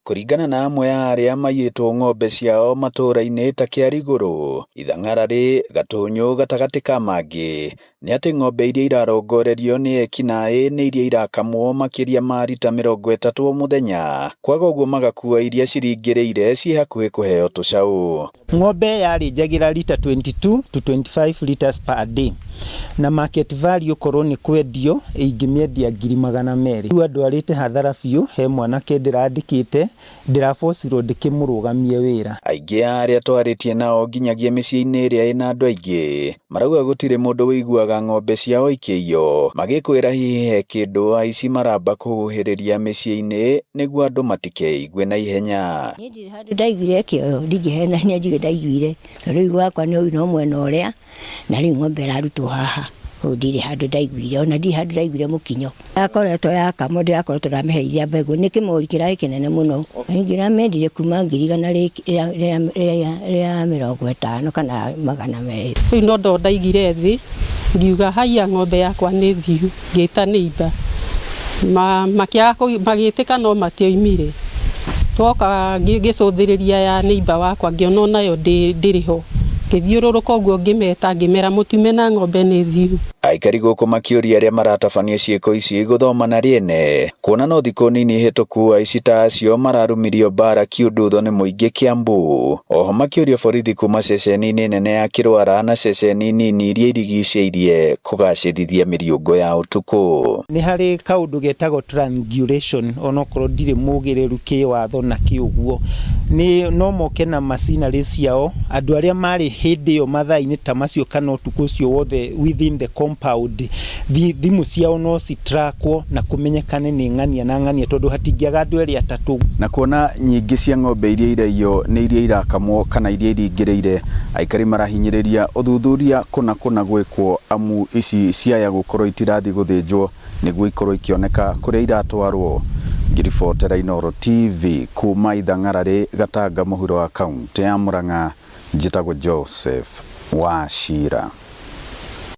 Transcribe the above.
Kuringana na amwe ya aria mayitwo ng'ombe ciao matura-ini ta Kiariguru, Ithang'arari, Gatunyu gatagati ka mangi ni ati ng'ombe iria irarongorerio ni ekinaĩ ni iria irakamwo makiria ma rita 30 o muthenya, kwaga uguo magakua iria ciringĩrĩire ci hakuhĩ kuheo tucau. Ng'ombe yarinjagira lita 22 to 25 liters per day na market value korwo ni kwendio ingimyendia 200,000. Riu andwarite hathara biũ, he mwanake ndirandikite ndirabocirwo ndikimũrũgamie wĩra. Aingĩ aria twaritie nao nginyagia mĩciĩ-inĩ ĩrĩa ĩna andũ aingĩ marauga gũtirĩ mũndũ wĩiguaga ng'ombe ciao ikĩiyo, magĩkwĩra hihi he kĩndũ aici maramba kũhuhĩrĩria mĩciĩ-inĩ nĩguo andũ matikeigue na ihenya. Niĩ ndirĩ handũ ndaiguire kĩoyo, ndingĩhenania njuge ndaiguire, rĩu gwakwa no mwena ũrĩa na rĩu ng'ombe ĩrarutwo haha. Ndirĩ handũ ndaiguire, ona ndirĩ handũ ndaiguire mũkinyo. Yakoretwo yakamo ndirakoretwo ndamĩheithia mbegũ, nĩ kĩmori kĩrarĩ kĩnene mũno. Ndĩramendire kuma 150 kana 200. Rĩu no ndo ndaigire thĩ ngiuga haiya ng'ombe yakwa nĩ thiu, ngĩta neighbor magĩtĩka no matioimire. Twoka ngĩcũthĩrĩria ya neighbor wakwa ngĩona nayo ndĩrĩ ho, ngĩthiũrũrũka ũguo ngĩmeta ngĩmera mũtume na ng'ombe nĩ thiu. Aikari gũkũ makĩũria arĩa maratabania ciĩko ici gũthoma na rĩene, kuona no thikũ nini hĩtũku aici ta acio mararumirio mbara Kiundutho nĩ mũingĩ Kiambu. Oho makĩũria borithi kuma ceceni-inĩ nene ya Kĩrwara na ceceni nini iria irigicĩirie kũgacĩrithia mĩriũngo ya ũtukũ. Nĩ harĩ kaũndũ getagwo triangulation, onokorwo ndirĩ mũgĩrĩru kĩwatho na kĩũguo, no moke na macinarĩ ciao, andũ arĩa marĩ hĩndĩ ĩyo mathaa-inĩ ta macio kana ũtukũ ũcio wothe within the compound, thimũ ciao no citrakwo na kũmenyekane nĩ ng'ania na ng'ania, tondũ hatingĩaga andũ erĩ atatũ. Na kuona nyingĩ cia ng'ombe iria iraiywo nĩ iria irakamwo kana iria iringĩrĩire, aikari marahinyĩrĩria ũthuthuria kũna gwĩkwo amu ici ciaya gũkorwo itirathiĩ gũthĩnjwo nĩguo ikorwo ikĩoneka kũrĩa iratwarwo. Ngiribotera Inooro TV kuma Ithang'arari, Gatanga, mũhuro wa kaunti ya Murang'a, njĩtagwo Joseph Wachira.